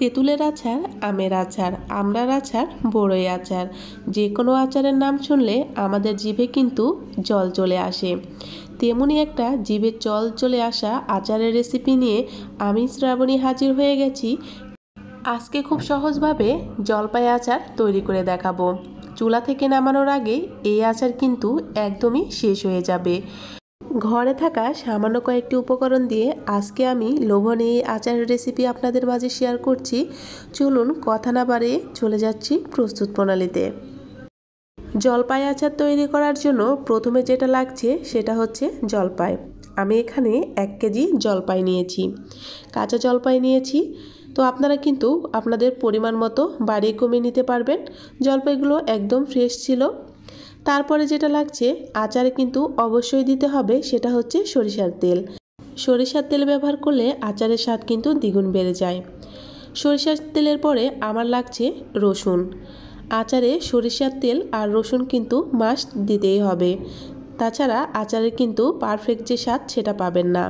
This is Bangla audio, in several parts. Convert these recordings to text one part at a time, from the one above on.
তেঁতুলের আচার, আমের আচার, আমড়ার আচার, বড়ই আচার, যে কোনো আচারের নাম শুনলে আমাদের জিভে কিন্তু জল চলে আসে। তেমনি একটা জিভে জল চলে আসা আচারের রেসিপি নিয়ে আমি শ্রাবণী হাজির হয়ে গেছি। আজকে খুব সহজভাবে জলপাই আচার তৈরি করে দেখাবো। চুলা থেকে নামানোর আগে এই আচার কিন্তু একদমই শেষ হয়ে যাবে। ঘরে থাকা সামান্য কয়েকটি উপকরণ দিয়ে আজকে আমি লোভনীয় এই আচারের রেসিপি আপনাদের মাঝে শেয়ার করছি। চলুন কথা না বাড়িয়ে চলে যাচ্ছি প্রস্তুত প্রণালীতে। জলপাই আচার তৈরি করার জন্য প্রথমে যেটা লাগছে সেটা হচ্ছে জলপাই। আমি এখানে 1 কেজি জলপাই নিয়েছি, কাঁচা জলপাই নিয়েছি। তো আপনারা কিন্তু আপনাদের পরিমাণ মতো বাড়িয়ে কমিয়ে নিতে পারবেন। জলপাইগুলো একদম ফ্রেশ ছিল। তারপরে যেটা লাগছে আচারে কিন্তু অবশ্যই দিতে হবে সেটা হচ্ছে সরিষার তেল। সরিষার তেল ব্যবহার করলে আচারের স্বাদ কিন্তু দ্বিগুণ বেড়ে যায়। সরিষার তেলের পরে আমার লাগছে রসুন। আচারে সরিষার তেল আর রসুন কিন্তু মাস্ট দিতেই হবে, তাছাড়া আচারে কিন্তু পারফেক্ট যে স্বাদ সেটা পাবেন না।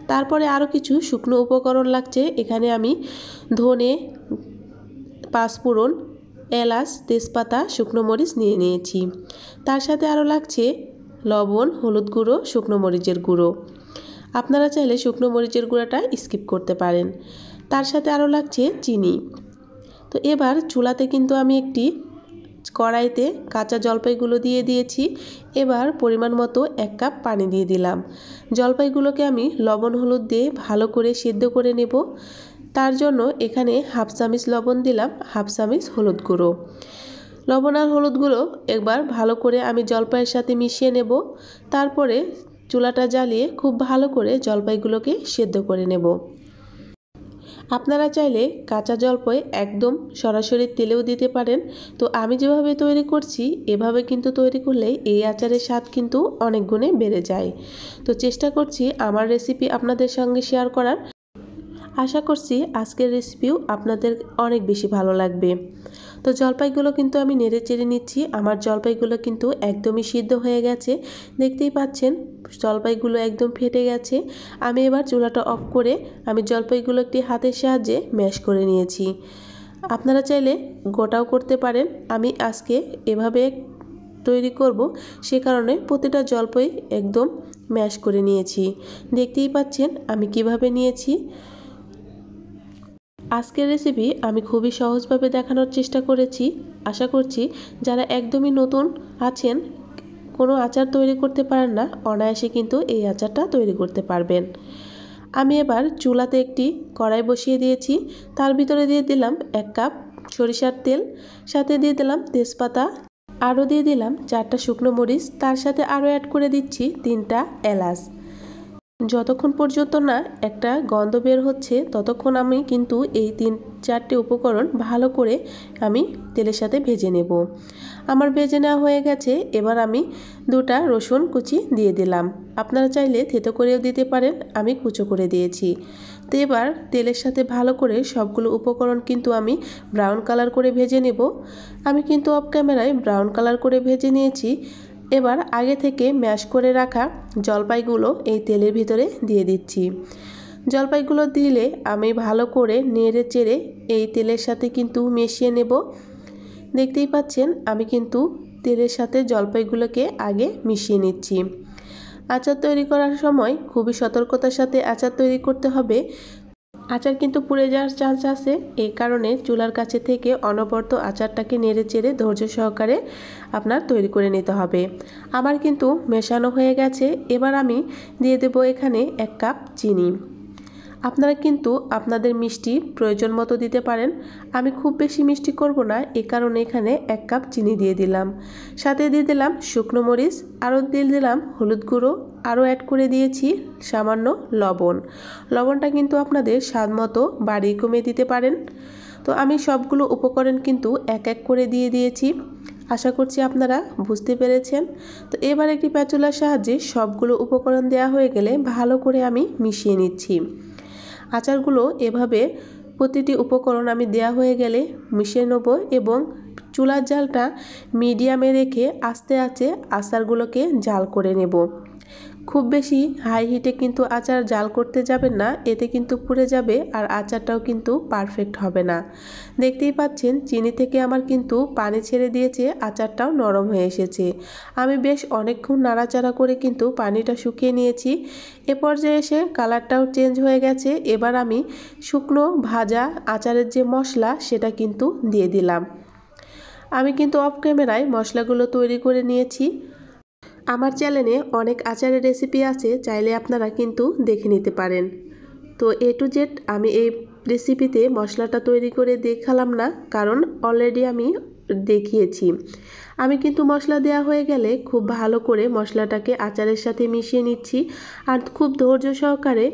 তারপরে আরও কিছু শুকনো উপকরণ লাগছে। এখানে আমি ধনে, পাঁচফোড়ন, এলাচ, তেজপাতা, শুকনো মরিচ নিয়ে নিয়েছি। তার সাথে আরও লাগছে লবণ, হলুদ গুঁড়ো, শুকনো মরিচের গুঁড়ো। আপনারা চাইলে শুকনো মরিচের গুঁড়োটা স্কিপ করতে পারেন। তার সাথে আরও লাগছে চিনি। তো এবার চুলাতে কিন্তু আমি একটি কড়াইতে কাঁচা জলপাইগুলো দিয়ে দিয়েছি। এবার পরিমাণ মতো 1 কাপ পানি দিয়ে দিলাম। জলপাইগুলোকে আমি লবণ হলুদ দিয়ে ভালো করে সিদ্ধ করে নেব। তার জন্য এখানে হাফ চামচ লবণ দিলাম, হাফ চামচ হলুদ গুঁড়ো। লবণ আর হলুদ গুঁড়ো একবার ভালো করে আমি জলপাইয়ের সাথে মিশিয়ে নেব। তারপরে চুলাটা জ্বালিয়ে খুব ভালো করে জলপাইগুলোকে সিদ্ধ করে নেব। আপনারা চাইলে কাঁচা জলপাই একদম সরাসরি তেলেও দিতে পারেন। তো আমি যেভাবে তৈরি করছি এভাবে কিন্তু তৈরি করলে এই আচারের স্বাদ কিন্তু অনেক গুণে বেড়ে যায়। তো চেষ্টা করছি আমার রেসিপি আপনাদের সঙ্গে শেয়ার করার। আশা করছি আজকের রেসিপিও আপনাদের অনেক বেশি ভালো লাগবে। তো জলপাইগুলো কিন্তু আমি নেড়ে চেড়ে নিচ্ছি। আমার জলপাইগুলো কিন্তু একদমই সিদ্ধ হয়ে গেছে। দেখতেই পাচ্ছেন জলপাইগুলো একদম ফেটে গেছে। আমি এবার চুলাটা অফ করে আমি জলপাইগুলো একটি হাতের সাহায্যে ম্যাশ করে নিয়েছি। আপনারা চাইলে গোটাও করতে পারেন। আমি আজকে এভাবে তৈরি করব, সে কারণে প্রতিটা জলপাই একদম ম্যাশ করে নিয়েছি। দেখতেই পাচ্ছেন আমি কিভাবে নিয়েছি। আজকের রেসিপি আমি খুবই সহজভাবে দেখানোর চেষ্টা করেছি। আশা করছি যারা একদমই নতুন আছেন, কোনো আচার তৈরি করতে পারেন না, অনায়াসে কিন্তু এই আচারটা তৈরি করতে পারবেন। আমি এবার চুলাতে একটি কড়াই বসিয়ে দিয়েছি। তার ভিতরে দিয়ে দিলাম 1 কাপ সরিষার তেল, সাথে দিয়ে দিলাম তেজপাতা, আরও দিয়ে দিলাম 4টা শুকনো মরিচ। তার সাথে আরও অ্যাড করে দিচ্ছি 3টা এলাচ। যতক্ষণ পর্যন্ত না একটা গন্ধ বের হচ্ছে ততক্ষণ আমি কিন্তু এই 3-4টে উপকরণ ভালো করে আমি তেলের সাথে ভেজে নেব। আমার ভেজে নেওয়া হয়ে গেছে। এবার আমি 2টা রসুন কুচি দিয়ে দিলাম। আপনারা চাইলে থেতো করেও দিতে পারেন, আমি কুচো করে দিয়েছি। তো এবার তেলের সাথে ভালো করে সবগুলো উপকরণ কিন্তু আমি ব্রাউন কালার করে ভেজে নেব। আমি কিন্তু অফ ক্যামেরায় ব্রাউন কালার করে ভেজে নিয়েছি। এবার আগে থেকে ম্যাশ করে রাখা জলপাইগুলো এই তেলের ভিতরে দিয়ে দিচ্ছি। জলপাইগুলো দিলে আমি ভালো করে নেড়ে চেড়ে এই তেলের সাথে কিন্তু মিশিয়ে নেব। দেখতেই পাচ্ছেন আমি কিন্তু তেলের সাথে জলপাইগুলোকে আগে মিশিয়ে নিচ্ছি। আচার তৈরি করার সময় খুবই সতর্কতার সাথে আচার তৈরি করতে হবে। আচার কিন্তু পুড়ে যাওয়ার চান্স আছে, এই কারণে চুলার কাছে থেকে অনবরত আচারটাকে নেড়ে চেড়ে ধৈর্য সহকারে আপনার তৈরি করে নিতে হবে। আমার কিন্তু মেশানো হয়ে গেছে। এবার আমি দিয়ে দেব এখানে 1 কাপ চিনি। আপনারা কিন্তু আপনাদের মিষ্টি প্রয়োজন মতো দিতে পারেন। আমি খুব বেশি মিষ্টি করব না, এই কারণে এখানে 1 কাপ চিনি দিয়ে দিলাম। সাথে দিয়ে দিলাম শুকনো মরিচ, আরও দিয়ে দিলাম হলুদ গুঁড়ো, আরও অ্যাড করে দিয়েছি সামান্য লবণ। লবণটা কিন্তু আপনাদের স্বাদ মতো বাড়িয়ে কমিয়ে দিতে পারেন। তো আমি সবগুলো উপকরণ কিন্তু এক এক করে দিয়ে দিয়েছি। আশা করছি আপনারা বুঝতে পেরেছেন। তো এবার একটি প্যাচুলার সাহায্যে সবগুলো উপকরণ দেওয়া হয়ে গেলে ভালো করে আমি মিশিয়ে নিচ্ছি। আচারগুলো এভাবে প্রতিটি উপকরণ আমি দেওয়া হয়ে গেলে মিশিয়ে নেব এবং চুলার জালটা মিডিয়ামে রেখে আস্তে আস্তে আচারগুলোকে জাল করে নেব। খুব বেশি হাই হিটে কিন্তু আচার জাল করতে যাবেন না, এতে কিন্তু পুড়ে যাবে আর আচারটাও কিন্তু পারফেক্ট হবে না। দেখতেই পাচ্ছেন চিনি থেকে আমার কিন্তু পানি ছেড়ে দিয়েছে, আচারটাও নরম হয়ে এসেছে। আমি বেশ অনেকক্ষণ নাড়াচাড়া করে কিন্তু পানিটা শুকিয়ে নিয়েছি। এ পর্যায়ে এসে কালারটাও চেঞ্জ হয়ে গেছে। এবার আমি শুকনো ভাজা আচারের যে মশলা সেটা কিন্তু দিয়ে দিলাম। আমি কিন্তু অফ ক্যামেরায় মশলাগুলো তৈরি করে নিয়েছি। আমার চ্যানেলে অনেক আচারের রেসিপি আছে, চাইলে আপনারা কিন্তু দেখে নিতে পারেন। তো A to Z আমি এই রেসিপিতে মশলাটা তৈরি করে দেখালাম না, কারণ অলরেডি আমি দেখিয়েছি। আমি কিন্তু মশলা দেওয়া হয়ে গেলে খুব ভালো করে মশলাটাকে আচারের সাথে মিশিয়ে নিচ্ছি আর খুব ধৈর্য সহকারে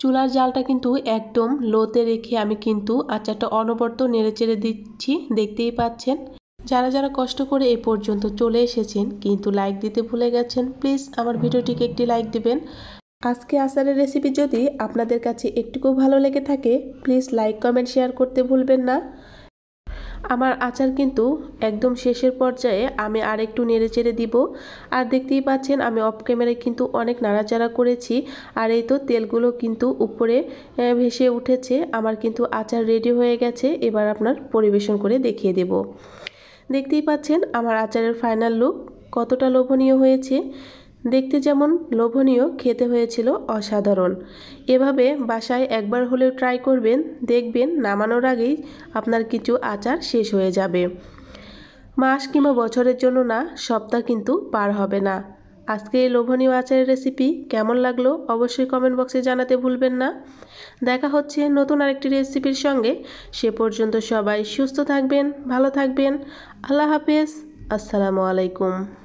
চুলার জালটা কিন্তু একদম লোতে রেখে আমি কিন্তু আচারটা অনবরত নেড়েচেড়ে দিচ্ছি। দেখতেই পাচ্ছেন। যারা যারা কষ্ট করে এ পর্যন্ত চলে এসেছেন কিন্তু লাইক দিতে ভুলে গেছেন, প্লিজ আমার ভিডিওটিকে একটি লাইক দিবেন। আজকে আচারের রেসিপি যদি আপনাদের কাছে একটুকু ভালো লেগে থাকে, প্লিজ লাইক কমেন্ট শেয়ার করতে ভুলবেন না। আমার আচার কিন্তু একদম শেষের পর্যায়ে আমি আর একটু নেড়েচেড়ে দিব। আর দেখতেই পাচ্ছেন আমি অফ ক্যামেরায় কিন্তু অনেক নাড়াচাড়া করেছি। আর এই তো তেলগুলো কিন্তু উপরে ভেসে উঠেছে। আমার কিন্তু আচার রেডি হয়ে গেছে। এবার আপনার পরিবেশন করে দেখিয়ে দেব। দেখতেই পাচ্ছেন আমার আচারের ফাইনাল লুক কতটা লোভনীয় হয়েছে। দেখতে যেমন লোভনীয়, খেতে হয়েছিল অসাধারণ। এভাবে বাসায় একবার হলেও ট্রাই করবেন, দেখবেন নামানোর আগেই আপনার কিছু আচার শেষ হয়ে যাবে। মাস কিংবা বছরের জন্য না, সপ্তাহ কিন্তু পার হবে না। আজকে এই লোভনীয় আচারের রেসিপি কেমন লাগলো অবশ্যই কমেন্ট বক্সে জানাতে ভুলবেন না। দেখা হচ্ছে নতুন আরেকটি রেসিপির সঙ্গে। সে পর্যন্ত সবাই সুস্থ থাকবেন, ভালো থাকবেন। আল্লাহ হাফেজ। আসসালামু আলাইকুম।